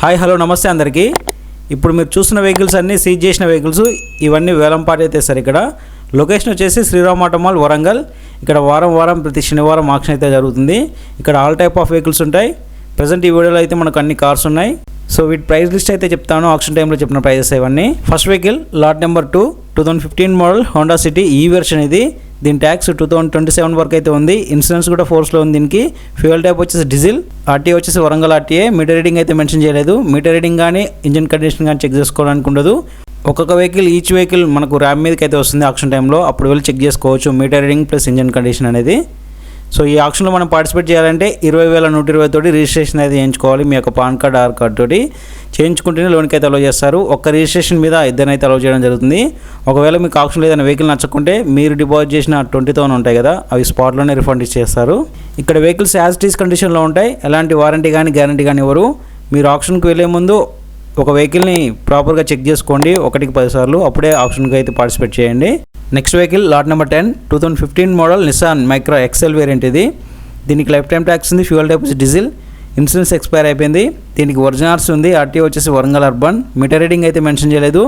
Hi hello నమస్తే అందరికీ. ఇప్పుడు మీరు చూస్తున్న వెహికల్స్ అన్నీ సీజ్ చేసిన వెహికల్స్. ఇవన్నీ వేలంపాట అయితే సార్. ఇక్కడ లొకేషన్ వచ్చేసి శ్రీరామ్ ఆటో మాల్ వరంగల్. ఇక్కడ వారం ప్రతి శనివారం ఆక్షన్ అయితే జరుగుతుంది. ఇక్కడ ఆల్ టైప్ ఆఫ్ వెహికల్స్ ఉంటాయి. ప్రజెంట్ ఈ వీడియోలో అయితే మనకు అన్ని కార్స్ ఉన్నాయి. సో వీటి ప్రైస్ లిస్ట్ అయితే చెప్తాను. ఆక్షన్ టైంలో చెప్పిన ప్రైజెస్ ఇవన్నీ. First vehicle lot number 2 2015 model Honda city ఈ వెర్షన్. ఇది దీని ట్యాక్స్ 2027 వరకు అయితే ఉంది. ఇన్సూరెన్స్ కూడా ఫోర్స్లో ఉంది దీనికి. ఫ్యూయల్ టైప్ వచ్చేసి డీజిల్. ఆర్టీఏ వచ్చేసి వరంగల్ ఆర్టీఏ. మీటర్ రీడింగ్ అయితే మెన్షన్ చేయలేదు. మీటర్ రీడింగ్ కానీ ఇంజిన్ కండిషన్ కానీ చెక్ చేసుకోవడానికి ఉండదు. ఒక్కొక్క వెహికల్ ఈచ్ వెహికల్ మనకు ర్యామ్ మీదకి అయితే వస్తుంది ఆక్షన్ టైంలో. అప్పుడు వెళ్ళి చెక్ చేసుకోవచ్చు meter reading plus engine condition అనేది. సో ఈ ఆక్షన్లో మనం పార్టిసిపేట్ చేయాలంటే 20,120 తోటి రిజిస్ట్రేషన్ అయితే చేయించుకోవాలి. మీ యొక్క పాన్ కార్డ్ ఆధార్ కార్డ్ తోటి చేయించుకుంటేనే లోన్కి అయితే అలౌ చేస్తారు. ఒక్క రిజిస్ట్రేషన్ మీద ఇద్దరినైతే అలౌ చేయడం జరుగుతుంది. ఒకవేళ మీకు ఆక్షన్లో ఏదైనా వెహికల్ నచ్చకుంటే మీరు డిపాజిట్ చేసిన 20,000 ఉంటాయి కదా, అవి స్పాట్లోనే రిఫండ్ ఇచ్చేస్తారు. ఇక్కడ వెహికల్స్ యాజ్ ఇట్ ఈస్ కండిషన్లో ఉంటాయి. ఎలాంటి వారంటీ కానీ గ్యారంటీ కానీ ఇవ్వరు. మీరు ఆక్షన్కి వెళ్ళే ముందు ఒక వెహికల్ని ప్రాపర్గా చెక్ చేసుకోండి 1కి 10 సార్లు. అప్పుడే ఆప్షన్కి అయితే పార్టిసిపేట్ చేయండి. Next vehicle lot number 10 2015 model Nissan Micra XL variant. ఇది దీనికి లైఫ్ టైం ట్యాక్స్ ఉంది. ఫ్యూయల్ టైప్ వచ్చి డీజిల్. ఇన్సూరెన్స్ ఎక్స్పైర్ అయిపోయింది. దీనికి ఒరిజినల్స్ ఉంది. ఆర్టీఓ వచ్చేసి వరంగల్ అర్బన్. మీటర్ రీడింగ్ అయితే మెన్షన్ చేయలేదు.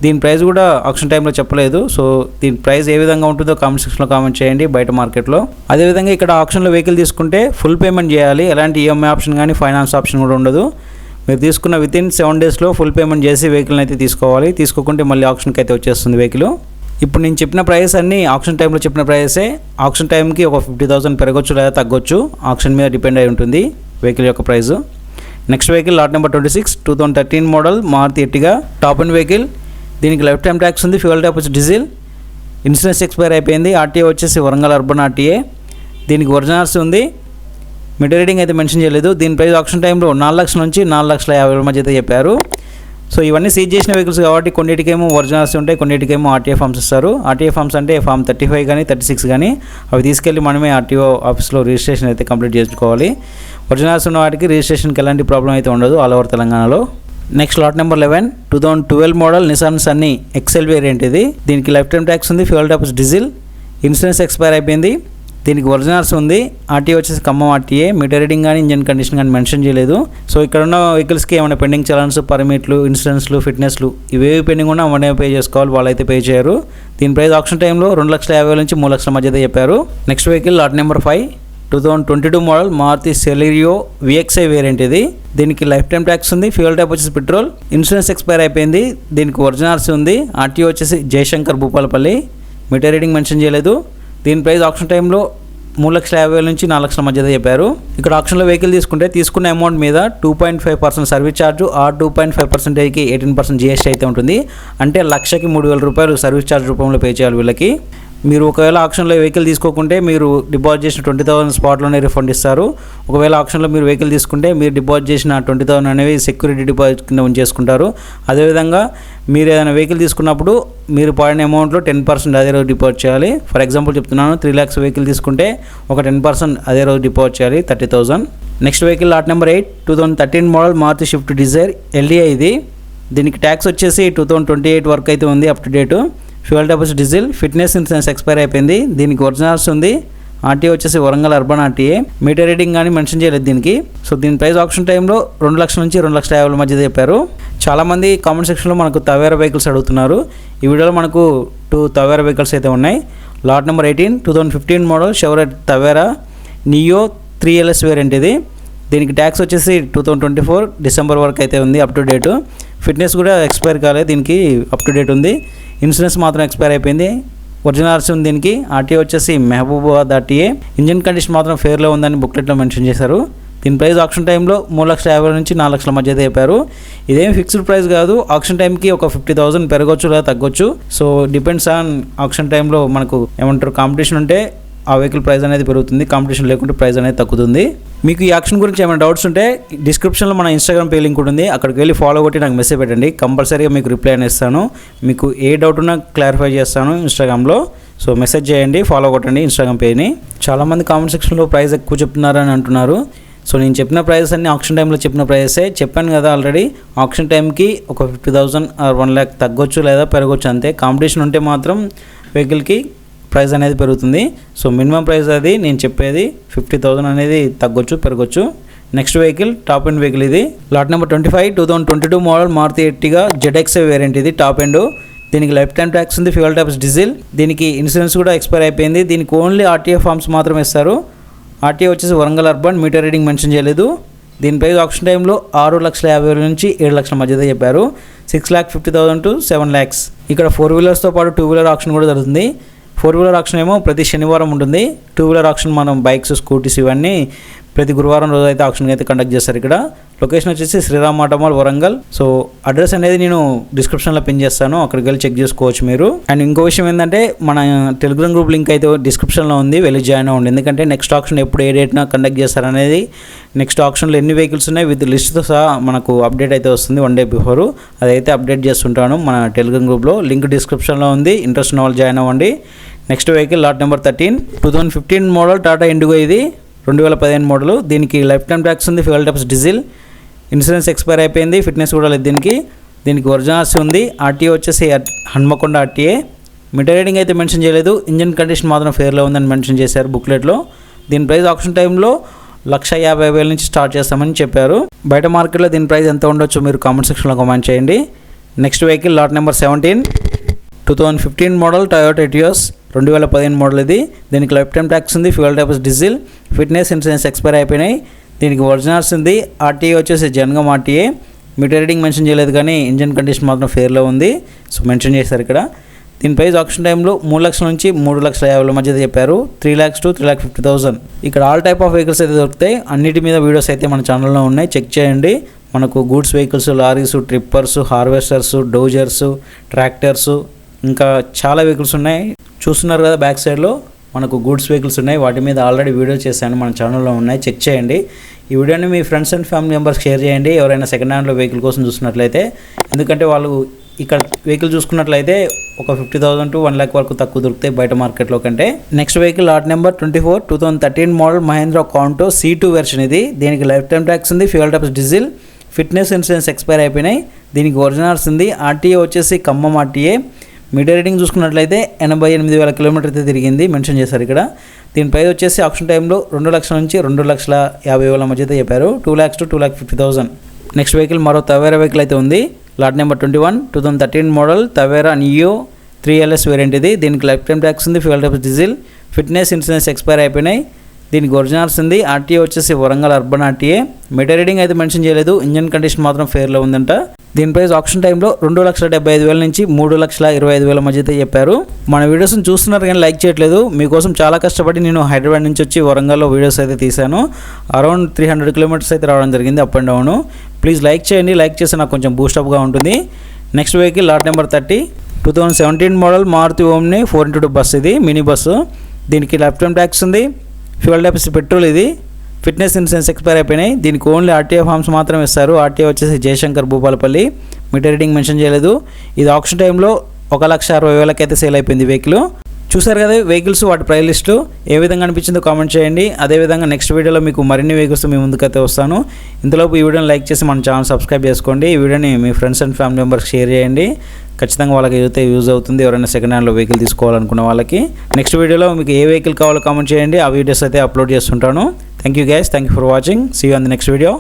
దీని ప్రైస్ కూడా ఆక్షన్ టైంలో చెప్పలేదు. సో దీని ప్రైస్ ఏ విధంగా ఉంటుందో కామెంట్ సెక్షన్లో కామెంట్ చేయండి బయట మార్కెట్లో. అదేవిధంగా ఇక్కడ ఆప్షన్లో వెహికల్ తీసుకుంటే ఫుల్ పేమెంట్ చేయాలి. ఎలాంటి ఈఎంఐ ఆప్షన్ కానీ ఫైనాన్స్ ఆప్షన్ కూడా ఉండదు. మీరు తీసుకున్న వితిన్ 7 డేస్లో ఫుల్ పేమెంట్ చేసి వెహికల్ని అయితే తీసుకోవాలి. తీసుకోకుంటే మళ్ళీ ఆప్షన్కి అయితే వచ్చేస్తుంది వెహికల్. ఇప్పుడు నేను చెప్పిన ప్రైస్ అన్నీ ఆప్షన్ టైంలో చెప్పిన ప్రైసే. ఆప్షన్ టైంకి ఒక 50,000 పెరగొచ్చు లేదా తగ్గొచ్చు. ఆప్షన్ మీద డిపెండ్ అయి ఉంటుంది వెహికల్ యొక్క price. Next vehicle lot number 26 2013 model Maruti Ertiga top end vehicle. దీనికి లైఫ్ టైం ట్యాక్స్ ఉంది. ఫ్యూయల్ టైప్ వచ్చి డీజిల్. ఇన్సూరెన్స్ ఎక్స్పైర్ అయిపోయింది. ఆర్టీఏ వచ్చేసి వరంగల్ అర్బన్ ఆర్టీఏ. దీనికి ఒరిజినల్స్ ఉంది. మీటర్ రీడింగ్ అయితే మెన్షన్ చేయలేదు. దీని ప్రైస్ ఆప్షన్ టైంలో 4 లక్షల నుంచి 4,50,000 మధ్య అయితే చెప్పారు. సో ఇవన్నీ సీజ్ చేసిన వెహికల్స్ కాబట్టి కొన్నిటికేమో ఒరిజినల్స్ ఉంటాయి, కొన్నిటికేమో ఆర్టీఏ ఫామ్స్ ఇస్తారు. ఆర్టీఏ ఫామ్స్ అంటే ఫామ్ 35 కానీ 36 కానీ అవి తీసుకెళ్ళి మనమే ఆర్టీఓ ఆఫీస్లో రిజిస్ట్రేషన్ అయితే కంప్లీట్ చేసుకోవాలి. ఒరిజినల్స్ ఉన్న వాటికి రిజిస్ట్రేషన్కి ఎలాంటి ప్రాబ్లం అయితే ఉండదు ఆల్ ఓవర్ తెలంగాణలో. Next lot number 11 2012 model Nissan Sunny XL variant. ఇది దీనికి లైఫ్ టైం ట్యాక్స్ ఉంది. Fuel type diesel. Insurance expire అయిపోయింది. దీనికి ఒరిజినల్స్ ఉంది. ఆర్టీఏ వచ్చేసి ఖమ్మం ఆర్టీఏ. మీటర్ రీడింగ్ కానీ ఇంజన్ కండిషన్ కానీ మెన్షన్ చేయలేదు. సో ఇక్కడ ఉన్న వెహికల్స్కి ఏమైనా పెండింగ్ చలాన్స్, పర్మిట్లు, ఇన్సూరెన్స్లు, ఫిట్నెస్లు ఇవేవి పెండింగ్ ఉన్నా అవన్నీ పే చేసుకోవాలి. వాళ్ళైతే పే చేయరు. దీని ప్రైస్ ఆప్షన్ టైంలో 2,50,000 నుంచి 3 లక్షల మధ్య చెప్పారు. Next vehicle lot number 5 2022 model Maruti Celerio VXI variant. ఇది దీనికి లైఫ్ టైం ట్యాక్స్ ఉంది. ఫ్యూయల్ టైప్ వచ్చేసి పెట్రోల్. ఇన్సూరెన్స్ ఎక్స్పైర్ అయిపోయింది. దీనికి ఒరిజినల్స్ ఉంది. ఆర్టీఓ వచ్చేసి Jayashankar Bhupalpally. Meter reading mention చేయలేదు. దీని ప్రైస్ ఆప్షన్ టైంలో 3,50,000 నుంచి 4 లక్షల మధ్య చెప్పారు. ఇక్కడ ఆప్షన్లో వెహికల్ తీసుకుంటే తీసుకున్న అమౌంట్ మీద 2.5% సర్వీస్ ఛార్జ్, ఆ 2.5%కి 18% GST అయితే ఉంటుంది. అంటే లక్షకి 3,000 రూపాయలు సర్వీస్ ఛార్జ్ రూపంలో పే చేయాలి వీళ్ళకి. మీరు ఒకవేళ ఆప్షన్లో వెహికల్ తీసుకోకుంటే మీరు డిపాజిట్ చేసిన 20,000 స్పాట్లోనే రిఫండ్ ఇస్తారు. ఒకవేళ ఆప్షన్లో మీరు వెహికల్ తీసుకుంటే మీరు డిపాజిట్ చేసిన 20,000 అనేవి సెక్యూరిటీ డిపాజిట్ కింద ఉంచేసుకుంటారు. అదేవిధంగా మీరు ఏదైనా వెహికల్ తీసుకున్నప్పుడు మీరు పడిన అమౌంట్లో 10% అదే రోజు డిపాజిట్ చేయాలి. ఫర్ ఎగ్జాంపుల్ చెప్తున్నాను, 3 lakhs వెహికల్ తీసుకుంటే ఒక 10% అదే రోజు డిపాజిట్ చేయాలి, 30,000. Next vehicle lot number 8 2013 model Maruti Swift Dzire LDI. ఇది దీనికి ట్యాక్స్ వచ్చేసి 2028 వరకు అయితే ఉంది up to date. Fuel type వచ్చి డీజిల్. ఫిట్నెస్ ఇన్సూరెన్స్ ఎక్స్పైర్ అయిపోయింది. దీనికి ఒరిజినల్స్ ఉంది. ఆర్టీఓ వచ్చేసి Warangal urban RTA. Meter reading కానీ మెన్షన్ చేయలేదు దీనికి. సో దీని ప్రైస్ ఆప్షన్ టైంలో 2 లక్షల నుంచి 2,50,000 మధ్య చెప్పారు. చాలామంది కామెంట్ సెక్షన్లో మనకు తవేరా వెహికల్స్ అడుగుతున్నారు. ఈ వీడియోలో మనకు 2 తవేరా వెహికల్స్ అయితే ఉన్నాయి. Lot number 18 2015 model Chevrolet Tavera Neo 3LS variant. ఇది దీనికి ట్యాక్స్ వచ్చేసి 2024 డిసెంబర్ వరకు అయితే ఉంది అప్ టు డేటు. ఫిట్నెస్ కూడా ఎక్స్పైర్ కాలేదు, దీనికి అప్ టు డేట్ ఉంది. ఇన్సూరెన్స్ మాత్రం ఎక్స్పైర్ అయిపోయింది. ఒరిజినల్స్ ఉంది దీనికి. ఆర్టీఏ వచ్చేసి మహబూబాబాద్ ఆర్టీఏ. ఇంజిన్ కండిషన్ మాత్రం ఫేర్లో ఉందని బుక్లెట్లో మెన్షన్ చేశారు. దీని ప్రైస్ ఆప్షన్ టైంలో 3,50,000 నుంచి 4 లక్షల మధ్య చెప్పారు. ఇదేం ఫిక్స్డ్ ప్రైస్ కాదు. ఆప్షన్ టైంకి ఒక 50,000 పెరగొచ్చు లేదా తగ్గొచ్చు. సో డిపెండ్స్ ఆన్ ఆప్షన్ టైంలో మనకు ఏమంటారు కాంపిటీషన్ ఉంటే ఆ వెహికల్ ప్రైస్ అనేది పెరుగుతుంది, కాంపిటీషన్ లేకుంటే ప్రైస్ అనేది తగ్గుతుంది. మీకు ఈ ఆప్షన్ గురించి ఏమైనా డౌట్స్ ఉంటే డిస్క్రిప్షన్లో మన ఇన్స్టాగ్రామ్ పే లింక్ ఉంటుంది. అక్కడికి వెళ్ళి ఫాలో కొట్టి నాకు మెసేజ్ పెట్టండి. కంపల్సరీగా మీకు రిప్లై అని ఇస్తాను. మీకు ఏ డౌట్ ఉన్నా క్లారిఫై చేస్తాను ఇన్స్టాగ్రామ్లో. సో మెసేజ్ చేయండి, ఫాలో కొట్టండి ఇన్స్టాగ్రామ్ పేని. చాలామంది కామెంట్ సెక్షన్లో ప్రైస్ ఎక్కువ చెప్తున్నారని అంటున్నారు. సో నేను చెప్పిన ప్రైజెస్ అన్ని ఆప్షన్ టైంలో చెప్పిన ప్రైజెసే చెప్పాను కదా ఆల్రెడీ. ఆప్షన్ టైంకి ఒక 50,000 ఆర్ 1 lakh తగ్గొచ్చు లేదా పెరగొచ్చు అంతే. కాంపిటీషన్ ఉంటే మాత్రం వెహికల్కి ప్రైస్ అనేది పెరుగుతుంది. సో మినిమం ప్రైస్ అది నేను చెప్పేది 50,000 అనేది తగ్గొచ్చు పెరగొచ్చు next vehicle top end vehicle ఇది lot number 25 2022 model Maruti Ertiga ZXi variant ఇది టాప్ ఎండ్. దీనికి లైఫ్ టైం ట్యాక్స్ ఉంది, ఫ్యూయల్ ట్యాక్స్ డీజిల్. దీనికి ఇన్సూరెన్స్ కూడా ఎక్స్పైర్ అయిపోయింది. దీనికి ఓన్లీ RTA ఫార్మ్స్ మాత్రమే ఇస్తారు. RTA వచ్చేసి Warangal urban, meter reading mention చేయలేదు. దీనిపై ఆప్షన్ టైంలో 6,50,000 నుంచి 7 లక్షల మధ్యలో చెప్పారు. 6,50,000 to 7 lakhs. ఇక్కడ 4 వీలర్స్తో పాటు 2 వీలర్ ఆప్షన్ కూడా జరుగుతుంది. 4 వీలర్ ఆప్షన్ ఏమో ప్రతి శనివారం ఉంటుంది. 2 వీలర్ ఆప్షన్ మనం బైక్స్, స్కూటీస్ ఇవన్నీ ప్రతి గురువారం రోజు అయితే ఆప్షన్ అయితే కండక్ట్ చేస్తారు. ఇక్కడ లొకేషన్ వచ్చేసి Sriram auto mall Warangal. So address అనేది నేను డిస్క్రిప్షన్లో పిన్ చేస్తాను, అక్కడికి వెళ్ళి చెక్ చేసుకోవచ్చు మీరు. అండ్ ఇంకో విషయం ఏంటంటే మన టెలిగ్రామ్ గ్రూప్ లింక్ అయితే డిస్క్రిప్షన్లో ఉంది, వెళ్ళి జాయిన్ అవ్వండి. ఎందుకంటే నెక్స్ట్ ఆప్షన్ ఎప్పుడు ఏ డేట్న కండక్ట్ చేస్తారనేది, నెక్స్ట్ ఆప్షన్లో ఎన్ని వెహికల్స్ ఉన్నాయి విత్ లిస్ట్తో సహా మనకు అప్డేట్ అయితే వస్తుంది 1 day బిఫోర్. అదైతే అప్డేట్ చేస్తుంటాను మన టెలిగ్రామ్ గ్రూప్లో, లింక్ డిస్క్రిప్షన్లో ఉంది. ఇంట్రెస్ట్ ఉన్న వాళ్ళు జాయిన్ అవ్వండి. Next vehicle lot number 13 2015 model Tata IndiGo ఇది 2015 మోడల్. దీనికి లైఫ్ టైం ట్యాక్స్ ఉంది, fuel tax diesel. Insurance expire అయిపోయింది, ఫిట్నెస్ కూడా లేదు దీనికి ఒరిజినల్స్ ఉంది. RTA వచ్చేసి హన్మకొండ RTA. మీటర్ రీడింగ్ అయితే మెన్షన్ చేయలేదు, ఇంజన్ కండిషన్ మాత్రం ఫేర్లో ఉందని మెన్షన్ చేశారు బుక్లెట్లో. దీని ప్రైస్ ఆప్షన్ టైంలో 1,50,000 నుంచి స్టార్ట్ చేస్తామని చెప్పారు. బయట మార్కెట్లో దీని ప్రైస్ ఎంత ఉండొచ్చు మీరు కామెంట్ సెక్షన్లో కామెంట్ చేయండి. Next vehicle lot number 17 2015 model Toyota Etios 2015 model ఇది. దీనికి లైఫ్ టైం ట్యాక్స్ ఉంది, fuel tax diesel. Fitness insurance expire అయిపోయినాయి. దీనికి ఒరిజినల్స్ ఉంది. RTA వచ్చేసి Jangaon RTA. Metre reading mention చేయలేదు కానీ ఇంజన్ కండిషన్ మాత్రం ఫేర్లో ఉంది, సో మెన్షన్ చేశారు ఇక్కడ. దీని ప్రైస్ ఆప్షన్ టైంలో 3 లక్షల నుంచి 3,50,000 మధ్య చెప్పారు. 3 lakhs to 3,50,000. ఇక్కడ ఆల్ టైప్ ఆఫ్ వెహికల్స్ అయితే దొరుకుతాయి. అన్నిటి మీద వీడియోస్ అయితే మన ఛానల్లో ఉన్నాయి, చెక్ చేయండి. మనకు goods vehicles, lorries, trippers, harvesters, dozers, tractors, ఇంకా చాలా వెహికల్స్ ఉన్నాయి. చూస్తున్నారు కదా బ్యాక్ సైడ్లో మనకు గూడ్స్ వెహికల్స్ ఉన్నాయి. వాటి మీద ఆల్రెడీ వీడియో చేశాను, మన ఛానల్లో ఉన్నాయి, చెక్ చేయండి. ఈ వీడియోని మీ friends and family members share చేయండి, ఎవరైనా సెకండ్ హ్యాండ్లో వెహికల్ కోసం చూస్తున్నట్లయితే. ఎందుకంటే వాళ్ళు ఇక్కడ వెహికల్ చూసుకున్నట్లయితే ఒక 50,000 to 1 lakh వరకు తక్కువ దొరుకుతాయి బయట మార్కెట్లో కంటే. Next vehicle lot number 24 2013 model Mahindra Quanto C2 version ఇది. దీనికి లైఫ్ టైం ట్యాక్స్ ఉంది, fuel tax diesel. Fitness insurance expire అయిపోయినాయి. దీనికి ఒరిజినల్స్ ఉంది. RTA వచ్చేసి ఖమ్మం RTA. మీటర్ రీడింగ్ చూసుకున్నట్లయితే 88,000 కిలోమీటర్ అయితే తిరిగింది మెన్షన్ చేశారు ఇక్కడ. దీని ప్రైస్ వచ్చేసి ఆప్షన్ టైంలో 2 లక్షల నుంచి 2,50,000 మధ్య అయితే చెప్పారు. 2 lakhs to 2,50,000. నెక్స్ట్ వెహికల్ మరో తవేరా వెహికల్ అయితే ఉంది. Lot number 21 2013 model Tavera Neo 3LS variant ఇది. దీనికి లైఫ్ టైం ట్యాక్స్ ఉంది, fuel tax diesel. Fitness insurance expire అయిపోయినాయి. దీనికి ఒరిజినల్స్ ఉంది. RTA వచ్చేసి Warangal urban RTA. Metre reading అయితే మెన్షన్ చేయలేదు, ఇంజన్ కండిషన్ మాత్రం ఫేర్లో ఉందంట. దీని ప్రైస్ ఆప్షన్ టైంలో 2,75,000 నుంచి 3,25,000 మధ్య అయితే చెప్పారు. మన వీడియోస్ని చూస్తున్నారు కానీ లైక్ చేయట్లేదు. మీకోసం చాలా కష్టపడి నేను హైదరాబాద్ నుంచి వచ్చి వరంగల్లో వీడియోస్ అయితే తీశాను. అరౌండ్ 300 kilometers అయితే రావడం జరిగింది up and down. Please like చేయండి, లైక్ చేస్తే నాకు కొంచెం బూస్టప్గా ఉంటుంది. Next vehicle lot number 30 2017 model Maruti Omni 4x2 bus ఇది, మినీ బస్సు. దీనికి లైఫ్ టైం ట్యాక్స్ ఉంది, ఫ్యూయల్ ట్యాక్స్ పెట్రోల్ ఇది. ఫిట్నెస్ ఇన్సూరెన్స్ ఎక్స్పైర్ అయిపోయినాయి. దీనికి ఓన్లీ RTA ఫార్మ్స్ మాత్రం ఇస్తారు. RTA వచ్చేసి Jayashankar Bhupalpally. Meter reading mention చేయలేదు. ఇది ఆప్షన్ టైంలో 1,60,000 అయితే సేల్ అయిపోయింది వెహికల్. చూసారు కదా వెహికల్స్, వాటి ప్రైస్ లిస్టు ఏ విధంగా అనిపించిందో కామెంట్ చేయండి. అదేవిధంగా నెక్స్ట్ వీడియోలో మీకు మరిన్ని వెహికల్స్ మీ ముందుకైతే వస్తాను. ఇంతలోపు ఈ వీడియోని లైక్ చేసి మన ఛానల్ సబ్స్క్రైబ్ చేసుకోండి. ఈ వీడియోని మీ friends and family members share చేయండి. ఖచ్చితంగా వాళ్ళకి అయితే యూజ్ అవుతుంది, ఎవరైనా సెకండ్ హ్యాండ్లో వెహికల్ తీసుకోవాలనుకున్న వాళ్ళకి. నెక్స్ట్ వీడియోలో మీకు ఏ వెహికల్ కావాలో కామెంట్ చేయండి, ఆ వీడియోస్ అయితే అప్లోడ్ చేస్తుంటాను. Thank you guys, thank you for watching. See you on the next video.